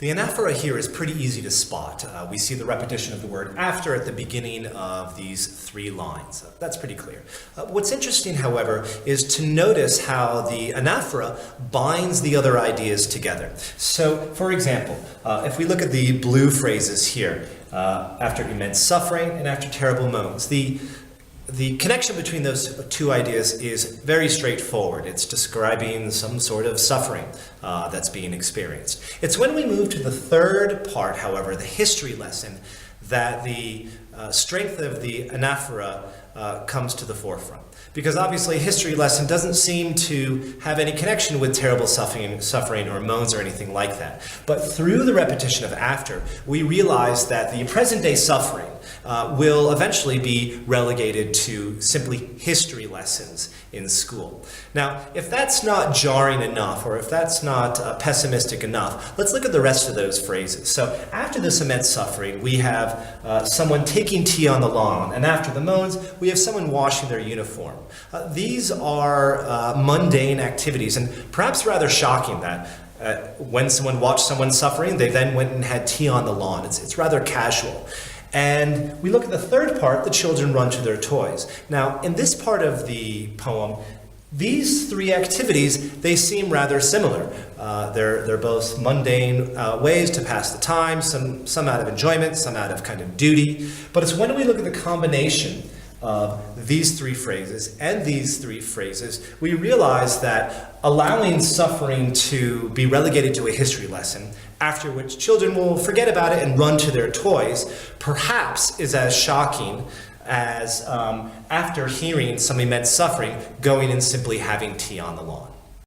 The anaphora here is pretty easy to spot. We see the repetition of the word after at the beginning of these 3 lines. That's pretty clear. What's interesting, however, is to notice how the anaphora binds the other ideas together. So, for example, if we look at the blue phrases here, after immense suffering and after terrible moans, the connection between those 2 ideas is very straightforward. It's describing some sort of suffering that's being experienced. It's when we move to the 3rd part, however, the history lesson, that the strength of the anaphora comes to the forefront. Because obviously a history lesson doesn't seem to have any connection with terrible suffering or moans or anything like that. But through the repetition of after, we realize that the present day suffering will eventually be relegated to simply history lessons in school. Now, if that's not jarring enough, or if that's not pessimistic enough, let's look at the rest of those phrases. So after this immense suffering, we have someone taking tea on the lawn, and after the moans, we have someone washing their uniform. These are mundane activities, and perhaps rather shocking that when someone watched someone suffering, they then went and had tea on the lawn. It's rather casual. And we look at the 3rd part, the children run to their toys. Now, in this part of the poem, these 3 activities, they seem rather similar. They're both mundane ways to pass the time, some out of enjoyment, some out of kind of duty. But it's when we look at the combination of these 3 phrases and these 3 phrases, we realize that allowing suffering to be relegated to a history lesson, after which children will forget about it and run to their toys, perhaps is as shocking as after hearing some immense suffering, going and simply having tea on the lawn.